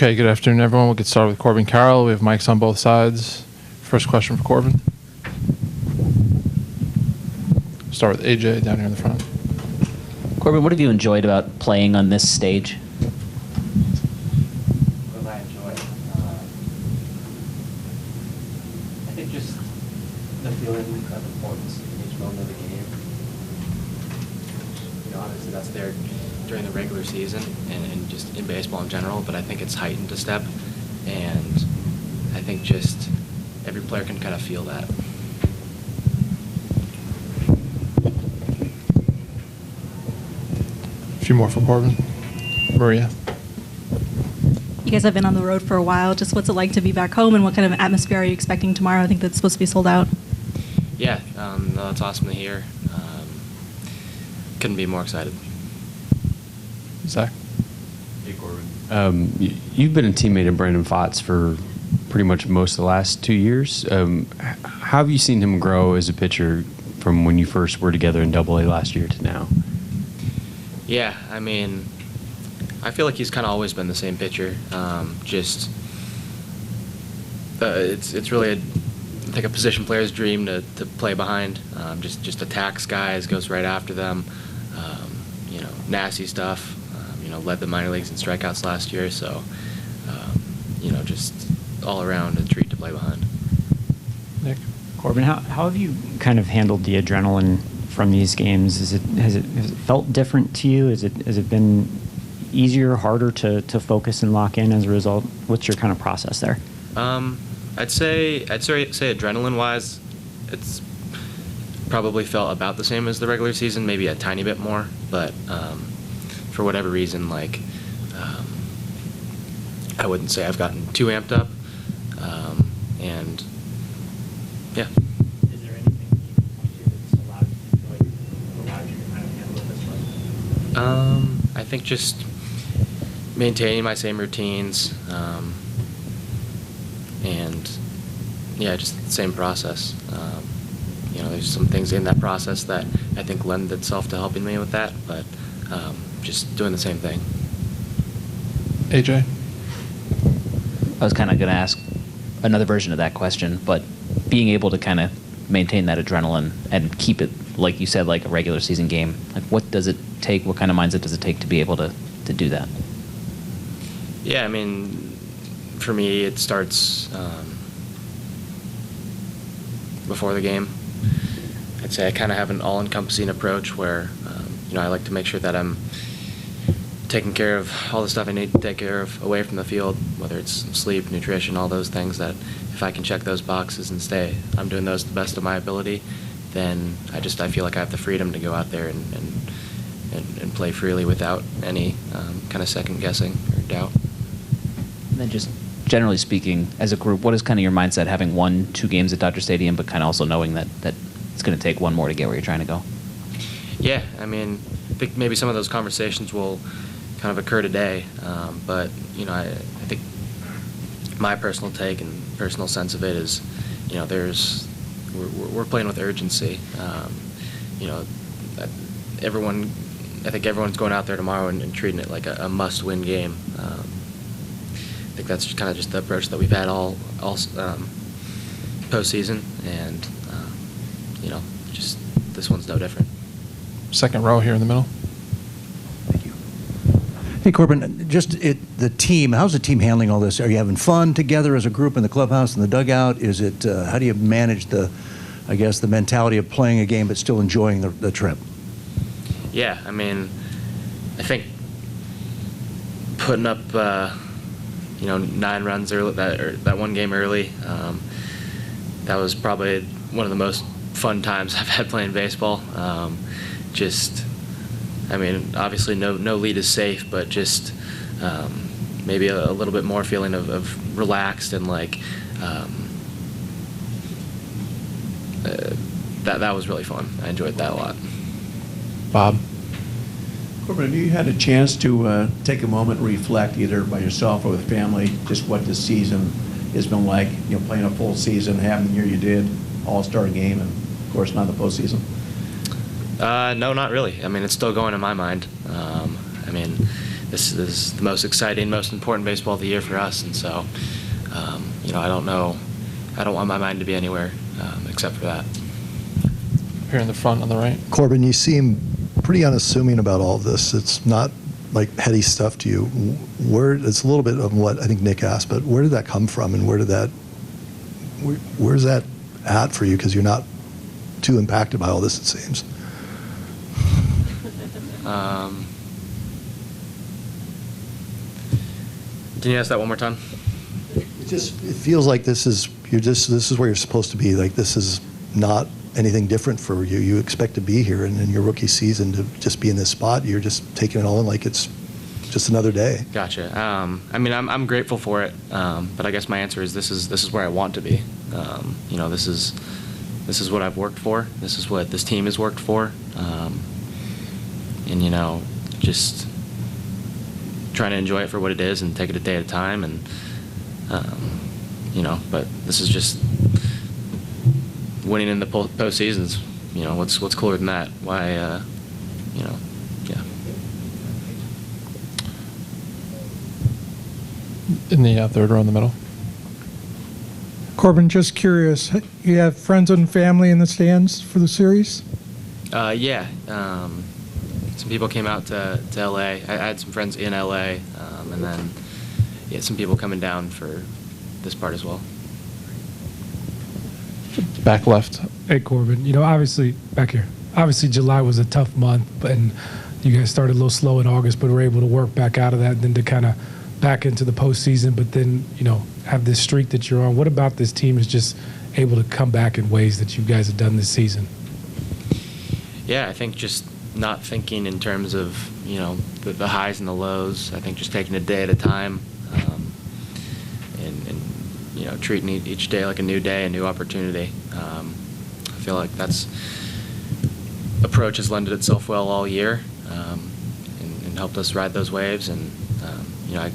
Okay, good afternoon, everyone. We'll get started with Corbin Carroll. We have mics on both sides. First question for Corbin. Start with AJ down here in the front. Corbin, what have you enjoyed about playing on this stage? What have I enjoyed? I think just the feeling of importance in each moment of the game. You know, obviously that's there during the regular season and just in baseball in general, but I think it's heightened a step, and I think just every player can kind of feel that. A few more for Corbin. Maria. You guys have been on the road for a while. Just what's it like to be back home, and what kind of atmosphere are you expecting tomorrow? I think that's supposed to be sold out. Yeah, no, it's awesome to hear. Couldn't be more excited. Zach. Hey, Corbin. You've been a teammate of Brandon Pfaadt's for pretty much most of the last 2 years. How have you seen him grow as a pitcher from when you first were together in AA last year to now? Yeah, I mean, I feel like he's kind of always been the same pitcher. It's really I think a position player's dream to play behind. Just attacks guys, goes right after them. Nasty stuff. Led the minor leagues in strikeouts last year, so just all around a treat to play behind. Nick. Corbin, how have you kind of handled the adrenaline from these games? Has it felt different to you? Has it been easier, harder to focus and lock in as a result? What's your kind of process there? I'd say adrenaline wise, it's probably felt about the same as the regular season, maybe a tiny bit more, but for whatever reason, I wouldn't say I've gotten too amped up, and yeah. Is there anything you can point to that's allowed you to kind of handle it this way? I think just maintaining my same routines, and yeah, just the same process. There's some things in that process that I think lend itself to helping me with that, but just doing the same thing. AJ. I was kind of going to ask another version of that question, but being able to kind of maintain that adrenaline and keep it, like you said, like a regular season game, like what does it take, what kind of mindset does it take to be able to do that? Yeah, I mean, for me, it starts before the game. I'd say I kind of have an all-encompassing approach where, I like to make sure that I'm taking care of all the stuff I need to take care of away from the field, whether it's sleep, nutrition, all those things, that if I can check those boxes and I'm doing those to the best of my ability, then I feel like I have the freedom to go out there and play freely without any kind of second guessing or doubt. And then just generally speaking, as a group, what is kind of your mindset having won 2 games at Dodger Stadium, but kind of also knowing that it's going to take one more to get where you're trying to go? Yeah, I mean, I think maybe some of those conversations will kind of occur today, but I think my personal take and personal sense of it is, we're playing with urgency. I think everyone's going out there tomorrow and treating it like a must-win game. I think that's kind of just the approach that we've had all postseason, and just this one's no different. Second row here in the middle. Thank you. Hey, Corbin, the team, how's the team handling all this? Are you having fun together as a group in the clubhouse and the dugout? Is it, how do you manage the mentality of playing a game but still enjoying the trip? Yeah, I mean, I think putting up, 9 runs early, that one game early, that was probably one of the most fun times I've had playing baseball. Obviously no lead is safe, but just maybe a little bit more feeling of relaxed and that was really fun. I enjoyed that a lot. Bob. Corbin, have you had a chance to take a moment and reflect, either by yourself or with family, just what this season has been like? Playing a full season, having the year you did, all-star game, and of course not the postseason. No, not really. I mean, it's still going in my mind. this is the most exciting, most important baseball of the year for us, and so I don't want my mind to be anywhere except for that. Here in the front on the right. Corbin, you seem pretty unassuming about all of this. It's not like heady stuff to you. It's a little bit of what I think Nick asked, but where did that come from, and where's that at for you? Because you're not too impacted by all this, it seems. Can you ask that one more time? It feels like this is where you're supposed to be. Like, this is not anything different for you. You expect to be here, and in your rookie season to just be in this spot, you're just taking it all in like it's just another day. Gotcha. I'm grateful for it, but I guess my answer is this is where I want to be. This is what I've worked for. This is what this team has worked for, and just trying to enjoy it for what it is and take it a day at a time, and but this is just winning in the postseasons. What's cooler than that? Why, yeah. In the third row in the middle. Corbin, just curious, you have friends and family in the stands for the series? Yeah. Some people came out to LA. I had some friends in LA, and then some people coming down for this part as well. Back left. Hey, Corbin, obviously, back here, obviously July was a tough month, and you guys started a little slow in August, but were able to work back out of that and then to kind of back into the postseason, but then, have this streak that you're on. What about this team is just able to come back in ways that you guys have done this season? Yeah, I think just not thinking in terms of, the highs and the lows. I think just taking a day at a time, and treating each day like a new day, a new opportunity. I feel like that's approach has lended itself well all year, and helped us ride those waves. And I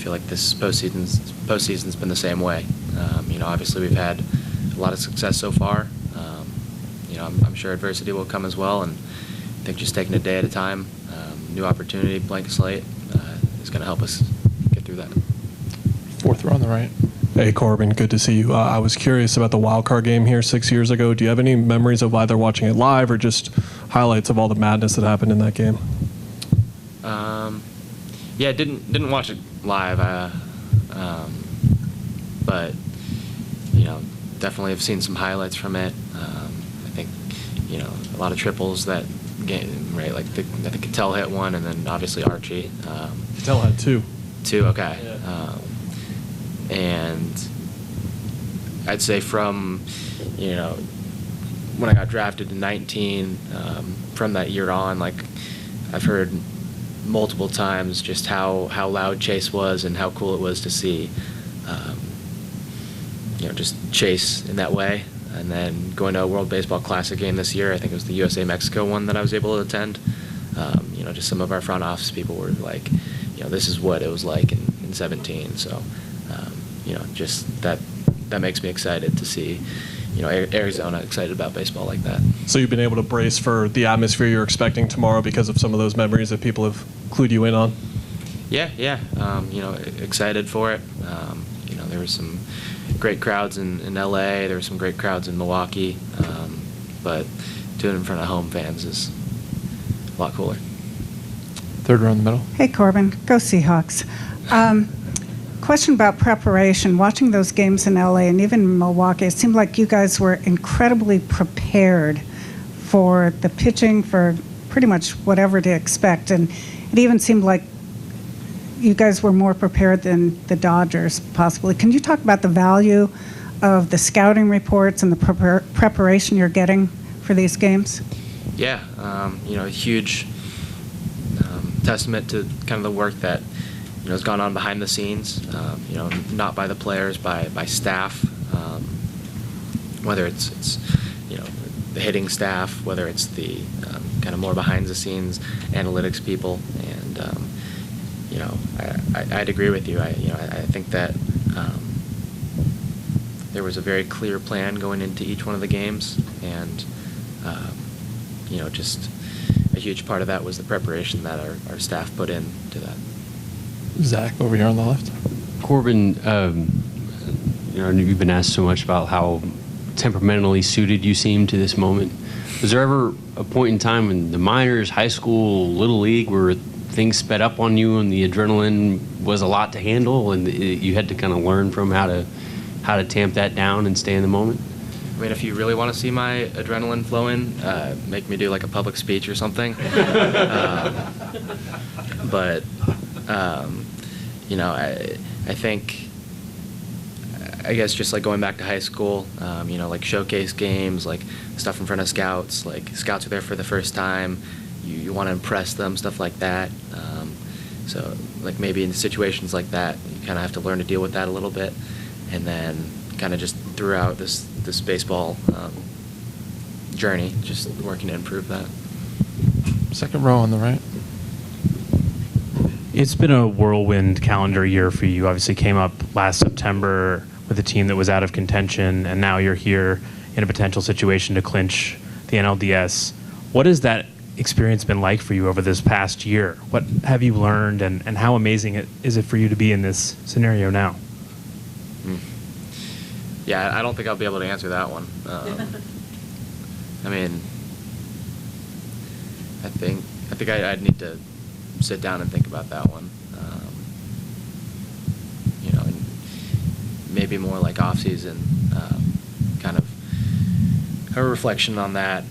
feel like this postseason's been the same way. Obviously we've had a lot of success so far. I'm sure adversity will come as well, and I think just taking a day at a time, new opportunity, blank slate, is going to help us get through that. Fourth row on the right. Hey, Corbin, good to see you. I was curious about the wild card game here 6 years ago. Do you have any memories of either watching it live or just highlights of all the madness that happened in that game? Yeah, didn't watch it live, but definitely have seen some highlights from it. I think a lot of triples that game, right? Like I think Cattell hit one, and then obviously Archie. Cattell had two. Two, okay. Yeah. And I'd say from when I got drafted in 19, from that year on, like I've heard multiple times just how loud Chase was and how cool it was to see just Chase in that way. And then going to a World Baseball Classic game this year, I think it was the USA-Mexico one that I was able to attend. Just some of our front office people were like, this is what it was like in 17. So, just that makes me excited to see, Arizona excited about baseball like that. So you've been able to brace for the atmosphere you're expecting tomorrow because of some of those memories that people have clued you in on? Yeah. Excited for it. There were some great crowds in LA. There were some great crowds in Milwaukee. But doing it in front of home fans is a lot cooler. Third row in the middle. Hey, Corbin. Go Seahawks. Question about preparation. Watching those games in LA and even in Milwaukee, it seemed like you guys were incredibly prepared for the pitching, for pretty much whatever to expect. And it even seemed like you guys were more prepared than the Dodgers, possibly. Can you talk about the value of the scouting reports and the preparation you're getting for these games? Yeah, a huge testament to kind of the work that has gone on behind the scenes. Not by the players, by staff. Whether it's the hitting staff, whether it's the kind of more behind the scenes analytics people, and I'd agree with you. I think that there was a very clear plan going into each one of the games, and just a huge part of that was the preparation that our staff put into that. Zach, over here on the left. Corbin, you've been asked so much about how temperamentally suited you seem to this moment. Was there ever a point in time in the minors, high school, little league, where things sped up on you and the adrenaline was a lot to handle, and you had to kind of learn from how to tamp that down and stay in the moment? I mean, if you really want to see my adrenaline flowing, make me do like a public speech or something. But I think, I guess just like going back to high school, like showcase games, like stuff in front of scouts, like scouts are there for the first time, you want to impress them, stuff like that. So like maybe in situations like that, you kind of have to learn to deal with that a little bit, and then kind of just throughout this baseball journey, just working to improve that. Second row on the right. It's been a whirlwind calendar year for you. Obviously came up last September with a team that was out of contention, and now you're here in a potential situation to clinch the NLDS. What has that experience been like for you over this past year? What have you learned, and how amazing is it for you to be in this scenario now? Yeah, I don't think I'll be able to answer that one. I mean, I think I'd need to sit down and think about that one. And maybe more like off season, kind of a reflection on that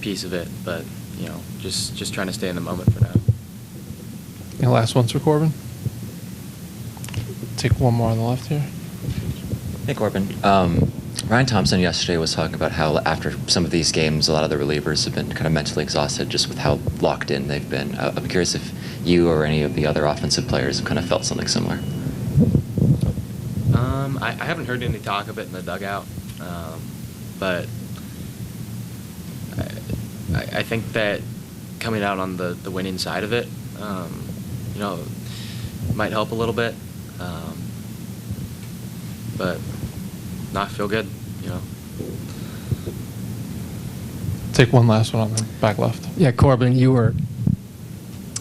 piece of it. But just trying to stay in the moment for now. And last one's for Corbin. Take one more on the left here. Hey, Corbin. Ryan Thompson yesterday was talking about how after some of these games, a lot of the relievers have been kind of mentally exhausted just with how locked in they've been. I'm curious if you or any of the other offensive players have kind of felt something similar. I haven't heard any talk of it in the dugout, but I think that coming out on the winning side of it, might help a little bit, but not feel good, Take one last one on the back left. Yeah, Corbin, you were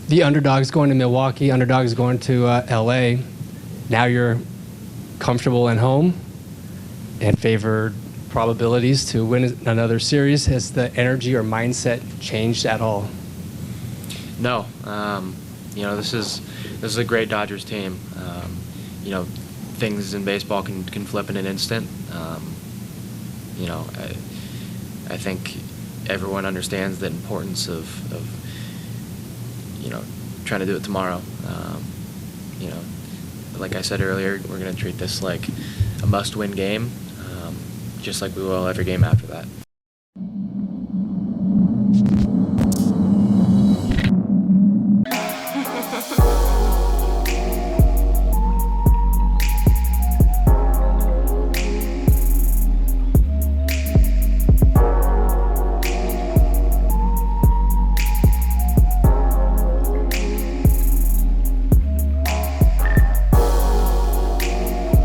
the underdogs going to Milwaukee, underdogs going to LA. Now you're comfortable at home and favored probabilities to win another series. Has the energy or mindset changed at all? No. This is a great Dodgers team. Things in baseball can flip in an instant. I think everyone understands the importance of trying to do it tomorrow. Like I said earlier, we're going to treat this like a must-win game, just like we will every game after that.